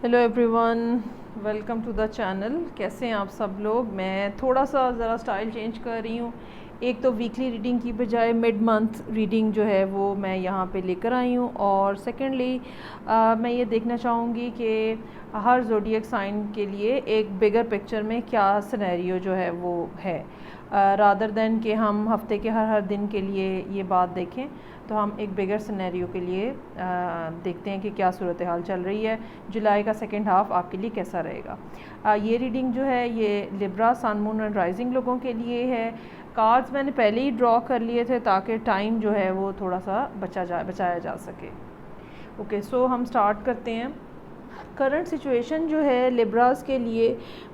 Hello everyone, welcome to the channel. कैसे हैं आप सब लोग। मैं थोड़ा सा ज़रा स्टाइल चेंज कर रही हूँ। एक तो वीकली रीडिंग की बजाय मिड मंथ रीडिंग जो है वो मैं यहाँ पे लेकर आई हूँ, और सेकेंडली मैं ये देखना चाहूँगी कि हर ज़ोडिएक साइन के लिए एक बिगर पिक्चर में क्या सिनेरियो जो है वो है, रादर दैन कि हम हफ्ते के हर दिन के लिए ये बात देखें। तो हम एक बिगर सिनेरियो के लिए देखते हैं कि क्या सूरत हाल चल रही है। जुलाई का सेकेंड हाफ आपके लिए कैसा रहेगा। ये रीडिंग जो है ये Libra, sun, moon and rising लोगों के लिए है। कार्ड्स मैंने पहले ही ड्रॉ कर लिए थे ताकि टाइम जो है वो थोड़ा सा बचाया जा सके। ओके, सो हम स्टार्ट करते हैं। करंट सिचुएशन जो है लिब्रास के लिए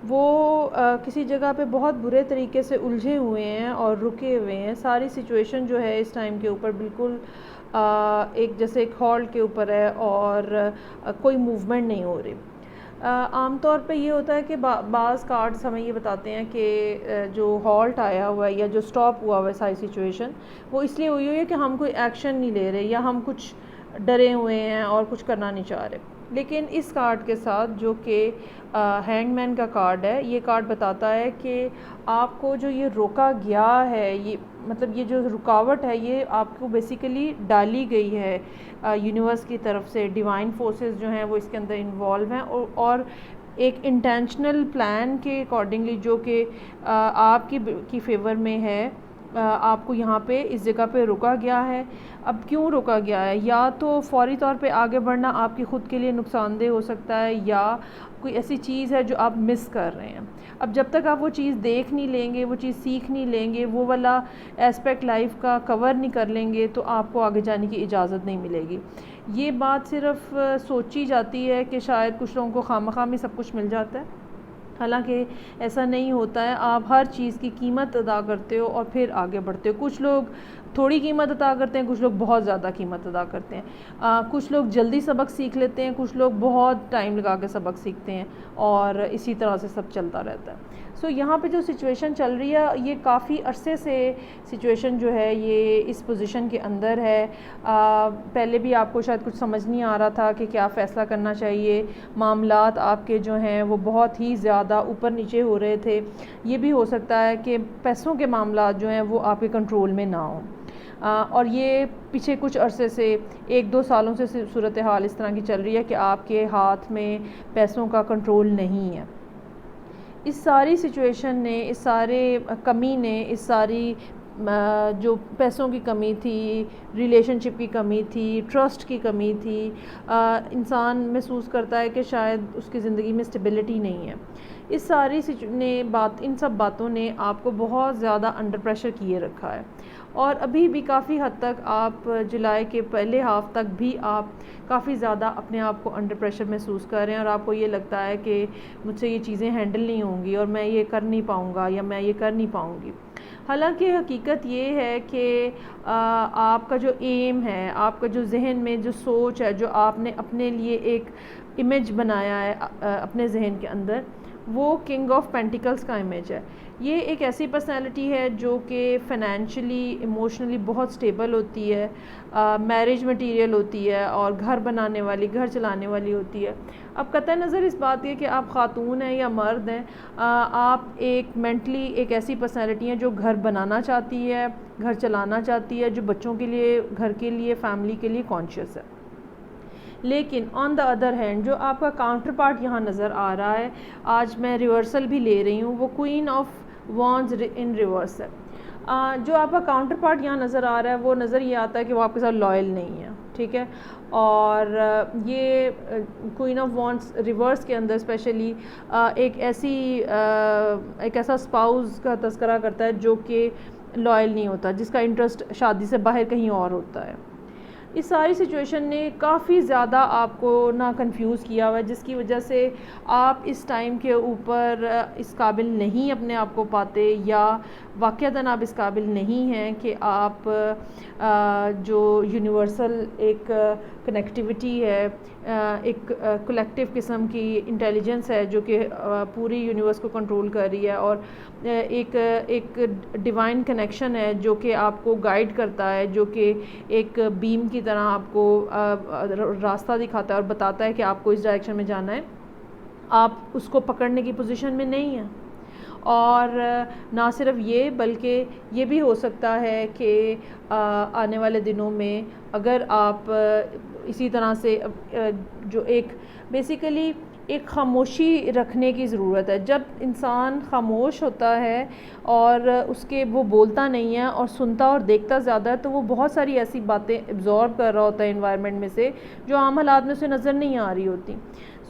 वो किसी जगह पे बहुत बुरे तरीके से उलझे हुए हैं और रुके हुए हैं। सारी सिचुएशन जो है इस टाइम के ऊपर बिल्कुल एक जैसे एक हॉल्ट के ऊपर है और कोई मूवमेंट नहीं हो रही। आमतौर पे ये होता है कि बाज़ कार्ड्स हमें ये बताते हैं कि जो हॉल्ट आया हुआ है या जो स्टॉप हुआ हुआ है सारी सिचुएशन, वो इसलिए हुई हुई है कि हम कोई एक्शन नहीं ले रहे या हम कुछ डरे हुए हैं और कुछ करना नहीं चाह रहे। लेकिन इस कार्ड के साथ जो कि हैंगमैन का कार्ड है, ये कार्ड बताता है कि आपको जो ये रोका गया है, ये मतलब ये जो रुकावट है ये आपको बेसिकली डाली गई है यूनिवर्स की तरफ से। डिवाइन फोर्सेस जो हैं वो इसके अंदर इन्वॉल्व हैं और एक इंटेंशनल प्लान के अकॉर्डिंगली जो कि आपकी फेवर में है। आपको यहाँ पे इस जगह पे रोका गया है। अब क्यों रोका गया है? या तो फौरी तौर पे आगे बढ़ना आपकी ख़ुद के लिए नुकसानदेह हो सकता है, या कोई ऐसी चीज़ है जो आप मिस कर रहे हैं। अब जब तक आप वो चीज़ देख नहीं लेंगे, वो चीज़ सीख नहीं लेंगे, वो वाला एस्पेक्ट लाइफ का कवर नहीं कर लेंगे, तो आपको आगे जाने की इजाज़त नहीं मिलेगी। ये बात सिर्फ सोची जाती है कि शायद कुछ लोगों को खामखा में सब कुछ मिल जाता है, हालांकि ऐसा नहीं होता है। आप हर चीज़ की कीमत अदा करते हो और फिर आगे बढ़ते हो। कुछ लोग थोड़ी कीमत अदा करते हैं, कुछ लोग बहुत ज़्यादा कीमत अदा करते हैं। कुछ लोग जल्दी सबक सीख लेते हैं, कुछ लोग बहुत टाइम लगा के सबक सीखते हैं, और इसी तरह से सब चलता रहता है। सो यहाँ पे जो सिचुएशन चल रही है ये काफ़ी अरसे से सिचुएशन जो है ये इस पोजीशन के अंदर है। पहले भी आपको शायद कुछ समझ नहीं आ रहा था कि क्या फ़ैसला करना चाहिए। मामलात आपके जो हैं वो बहुत ही ज़्यादा ऊपर नीचे हो रहे थे। ये भी हो सकता है कि पैसों के मामलात जो हैं वो आपके कंट्रोल में ना हों। और ये पीछे कुछ अरसे से 1-2 सालों से सूरत हाल इस तरह की चल रही है कि आपके हाथ में पैसों का कंट्रोल नहीं है। इस सारी सिचुएशन ने, इस सारे कमी ने, इस सारी जो पैसों की कमी थी, रिलेशनशिप की कमी थी, ट्रस्ट की कमी थी, इंसान महसूस करता है कि शायद उसकी ज़िंदगी में स्टेबिलिटी नहीं है। इस सारी इन सब बातों ने आपको बहुत ज़्यादा अंडर प्रेशर किए रखा है, और अभी भी काफ़ी हद तक आप जुलाई के पहले हाफ तक भी आप काफ़ी ज़्यादा अपने आप को अंडर प्रेशर महसूस कर रहे हैं, और आपको ये लगता है कि मुझसे ये चीज़ें हैंडल नहीं होंगी और मैं ये कर नहीं पाऊँगा या मैं ये कर नहीं पाऊँगी। हालांकि हकीकत ये है कि आपका जो एम है, आपका जो जहन में जो सोच है, जो आपने अपने लिए एक इमेज बनाया है अपने जहन के अंदर, वो किंग ऑफ पेंटिकल्स का इमेज है। ये एक ऐसी पर्सनैलिटी है जो कि फ़ाइनेंशियली, इमोशनली बहुत स्टेबल होती है, मैरिज मटीरियल होती है और घर बनाने वाली, घर चलाने वाली होती है। अब कतई नज़र इस बात की कि आप ख़ातून हैं या मर्द हैं, आप एक मेंटली एक ऐसी पर्सनैलिटी हैं जो घर बनाना चाहती है, घर चलाना चाहती है, जो बच्चों के लिए, घर के लिए, फैमिली के लिए कॉन्शियस है। लेकिन ऑन द अदर हैंड जो आपका काउंटर पार्ट यहाँ नज़र आ रहा है, आज मैं रिवर्सल भी ले रही हूँ, वो queen of wands in reverse है। जो आपका काउंटर पार्ट यहाँ नज़र आ रहा है वो नज़र ये आता है कि वो आपके साथ लॉयल नहीं है, ठीक है। और ये क्वीन ऑफ वॉन्ड्स रिवर्स के अंदर स्पेशली एक ऐसा स्पाउस का तस्करा करता है जो कि लॉयल नहीं होता, जिसका इंटरेस्ट शादी से बाहर कहीं और होता है। इस सारी सिचुएशन ने काफ़ी ज़्यादा आपको ना कंफ्यूज किया हुआ है, जिसकी वजह से आप इस टाइम के ऊपर इस काबिल नहीं अपने आप को पाते, या वाक़तन आप इस काबिल नहीं हैं कि आप जो यूनिवर्सल एक कनेक्टिविटी है, एक कलेक्टिव किस्म की इंटेलिजेंस है जो कि पूरी यूनिवर्स को कंट्रोल कर रही है, और एक डिवाइन कनेक्शन है जो कि आपको गाइड करता है, जो कि एक बीम की तरह आपको रास्ता दिखाता है और बताता है कि आपको इस डायरेक्शन में जाना है। आप उसको पकड़ने की पोजीशन में नहीं हैं। और ना सिर्फ ये, बल्कि ये भी हो सकता है कि आने वाले दिनों में अगर आप इसी तरह से जो एक बेसिकली एक खामोशी रखने की ज़रूरत है। जब इंसान खामोश होता है और उसके वो बोलता नहीं है और सुनता और देखता ज़्यादा है, तो वो बहुत सारी ऐसी बातें एब्जॉर्ब कर रहा होता है इन्वायरमेंट में से, जो आम हालात में उसे नज़र नहीं आ रही होती।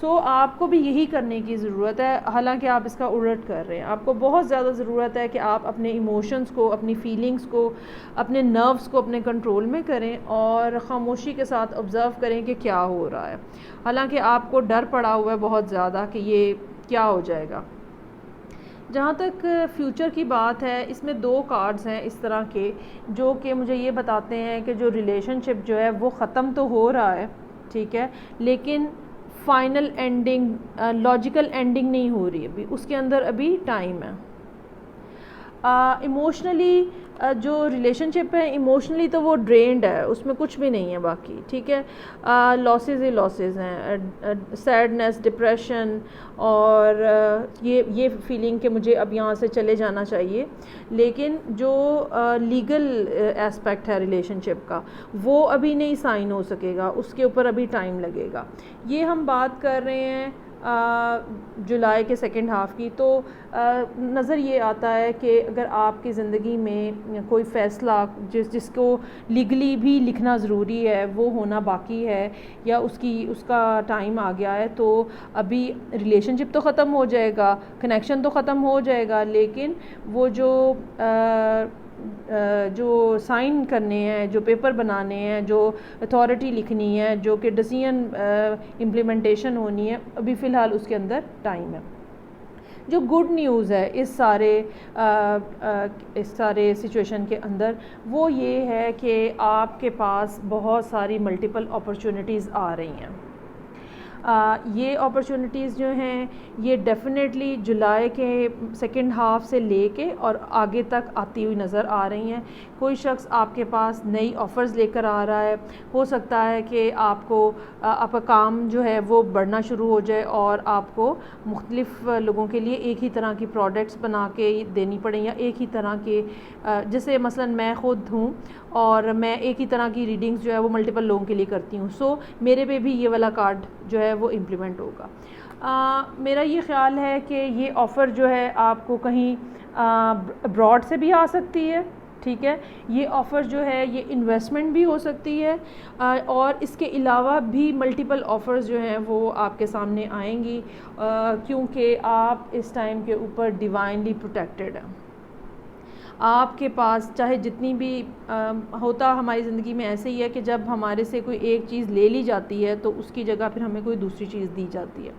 सो आपको भी यही करने की ज़रूरत है, हालांकि आप इसका उलट कर रहे हैं। आपको बहुत ज़्यादा ज़रूरत है कि आप अपने इमोशंस को, अपनी फीलिंग्स को, अपने नर्व्स को अपने कंट्रोल में करें और ख़ामोशी के साथ ऑब्ज़र्व करें कि क्या हो रहा है। हालांकि आपको डर पड़ा हुआ है बहुत ज़्यादा कि ये क्या हो जाएगा। जहाँ तक फ्यूचर की बात है, इसमें 2 कार्ड्स हैं इस तरह के, जो कि मुझे ये बताते हैं कि जो रिलेशनशिप जो है वो ख़त्म तो हो रहा है, ठीक है, लेकिन फाइनल एंडिंग, लॉजिकल एंडिंग नहीं हो रही अभी, उसके अंदर अभी टाइम है। इमोशनली जो रिलेशनशिप है, इमोशनली तो वो ड्रेन्ड है, उसमें कुछ भी नहीं है बाकी, ठीक है। लॉसेस ही लॉसेस हैं, सैडनेस, डिप्रेशन और ये फीलिंग कि मुझे अब यहाँ से चले जाना चाहिए। लेकिन जो लीगल एस्पेक्ट है रिलेशनशिप का, वो अभी नहीं साइन हो सकेगा, उसके ऊपर अभी टाइम लगेगा। ये हम बात कर रहे हैं जुलाई के सेकंड हाफ़ की। तो नज़र ये आता है कि अगर आपकी ज़िंदगी में कोई फ़ैसला जिसको लीगली भी लिखना ज़रूरी है, वो होना बाकी है या उसका टाइम आ गया है, तो अभी रिलेशनशिप तो ख़त्म हो जाएगा, कनेक्शन तो ख़त्म हो जाएगा, लेकिन वो जो साइन करने हैं, जो पेपर बनाने हैं, जो अथॉरिटी लिखनी है, जो कि डिसीजन इम्प्लीमेंटेशन होनी है, अभी फ़िलहाल उसके अंदर टाइम है। जो गुड न्यूज़ है इस सारे सिचुएशन के अंदर, वो ये है कि आपके पास बहुत सारी मल्टीपल अपॉर्चुनिटीज़ आ रही हैं। ये अपॉर्चुनिटीज़ जो हैं ये डेफ़िनेटली जुलाई के सेकंड हाफ़ से लेके और आगे तक आती हुई नज़र आ रही हैं। कोई शख्स आपके पास नई ऑफ़र्स लेकर आ रहा है, हो सकता है कि आपका काम जो है वो बढ़ना शुरू हो जाए और आपको मुख्तलिफ़ लोगों के लिए एक ही तरह की प्रोडक्ट्स बना के देनी पड़े, या एक ही तरह के जैसे मसलन मैं ख़ुद हूँ और मैं एक ही तरह की रीडिंग्स जो है वो मल्टीपल लोगों के लिए करती हूँ। सो मेरे पे भी ये वाला कार्ड जो है वो इम्प्लीमेंट होगा। मेरा ये ख़्याल है कि ये ऑफ़र जो है आपको कहीं अब्रॉड से भी आ सकती है, ठीक है। ये ऑफ़र जो है ये इन्वेस्टमेंट भी हो सकती है और इसके अलावा भी मल्टीपल ऑफ़र्स जो हैं वो आपके सामने आएंगी, क्योंकि आप इस टाइम के ऊपर डिवाइनली प्रोटेक्टेड हैं। आपके पास चाहे जितनी भी होता हमारी ज़िंदगी में ऐसे ही है कि जब हमारे से कोई एक चीज़ ले ली जाती है तो उसकी जगह फिर हमें कोई दूसरी चीज़ दी जाती है।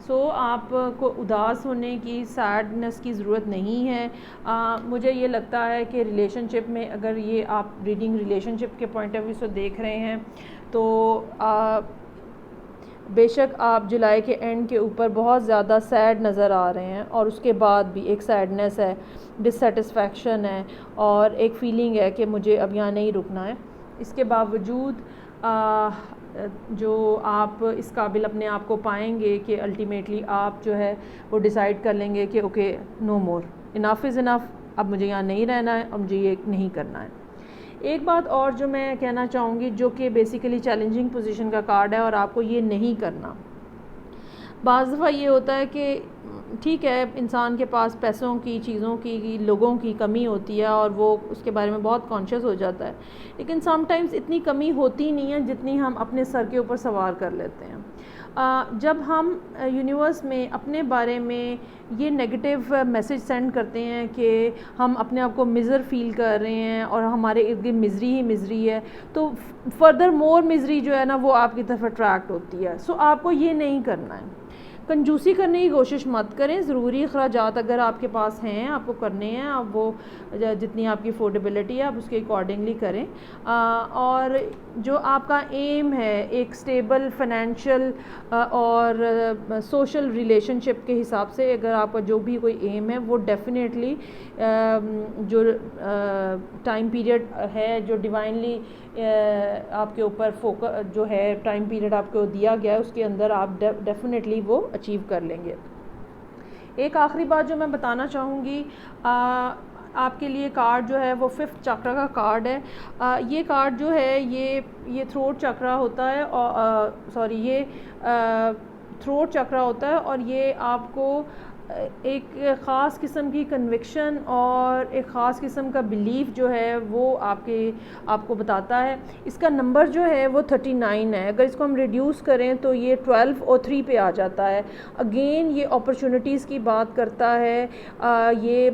सो आपको उदास होने की, सैडनेस की ज़रूरत नहीं है। मुझे ये लगता है कि रिलेशनशिप में, अगर ये आप रीडिंग रिलेशनशिप के पॉइंट ऑफ व्यू से देख रहे हैं, तो बेशक आप जुलाई के एंड के ऊपर बहुत ज़्यादा सैड नज़र आ रहे हैं और उसके बाद भी एक सैडनेस है, डिससेटिस्फैक्शन है और एक फ़ीलिंग है कि मुझे अब यहाँ नहीं रुकना है। इसके बावजूद जो आप इस काबिल अपने आप को पाएंगे कि अल्टीमेटली आप जो है वो डिसाइड कर लेंगे कि okay, no more, enough is enough, अब मुझे यहाँ नहीं रहना है, अब मुझे ये नहीं करना है। एक बात और जो मैं कहना चाहूँगी, जो कि बेसिकली चैलेंजिंग पोजीशन का कार्ड है और आपको ये नहीं करना। बाज़ दफ़ा ये होता है कि ठीक है, इंसान के पास पैसों की, चीज़ों की, लोगों की कमी होती है और वो उसके बारे में बहुत कॉन्शियस हो जाता है, लेकिन समटाइम्स इतनी कमी होती नहीं है जितनी हम अपने सर के ऊपर सवार कर लेते हैं। जब हम यूनिवर्स में अपने बारे में ये नेगेटिव मैसेज सेंड करते हैं कि हम अपने आप को मिज़र फील कर रहे हैं और हमारे इर्द गिर्द मिज़री ही मिज़री है, तो फर्दर मोर मिज़री जो है ना वो आपकी तरफ अट्रैक्ट होती है। सो आपको ये नहीं करना है। कंजूसी करने की कोशिश मत करें। ज़रूरी अखराजात अगर आपके पास हैं, आपको करने हैं, आप वो जितनी आपकी अफोर्डेबिलिटी है आप उसके अकॉर्डिंगली करें। और जो आपका एम है एक स्टेबल फाइनेंशियल और सोशल रिलेशनशिप के हिसाब से, अगर आपका जो भी कोई एम है वो डेफिनेटली जो टाइम पीरियड है, जो डिवाइनली आपके ऊपर फोकस जो है टाइम पीरियड आपको दिया गया है उसके अंदर आप डेफिनेटली वो अचीव कर लेंगे। एक आखिरी बात जो मैं बताना चाहूँगी, आपके लिए कार्ड जो है वो 5th चक्र का कार्ड है। ये कार्ड जो है ये थ्रोट चक्र होता है और सॉरी ये थ्रोट चक्र होता है और ये आपको एक ख़ास किस्म की कन्विक्शन और एक ख़ास किस्म का बिलीफ जो है वो आपको बताता है। इसका नंबर जो है वो 39 है। अगर इसको हम रिड्यूस करें तो ये 12 और 3 पे आ जाता है। अगेन ये अपॉर्चुनिटीज़ की बात करता है, ये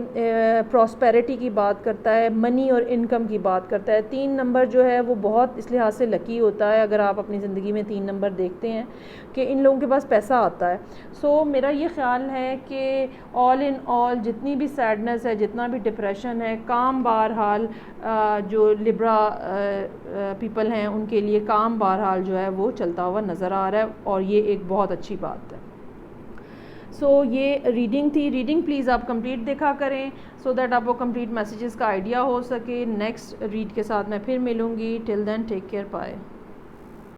प्रॉस्पेरिटी की बात करता है, मनी और इनकम की बात करता है। 3 नंबर जो है वो बहुत इस लिहाज से लकी होता है, अगर आप अपनी ज़िंदगी में 3 नंबर देखते हैं कि इन लोगों के पास पैसा आता है। सो मेरा ये ख़्याल है कि ऑल इन ऑल जितनी भी सैडनेस है, जितना भी डिप्रेशन है, काम बहरहाल जो लिब्रा पीपल हैं उनके लिए काम बहरहाल जो है वो चलता हुआ नज़र आ रहा है और ये एक बहुत अच्छी बात है। सो ये रीडिंग थी। रीडिंग प्लीज़ आप कंप्लीट देखा करें सो दैट आपको कंप्लीट मैसेजेस का आइडिया हो सके। नेक्स्ट रीड के साथ मैं फिर मिलूँगी। Till then take care, bye.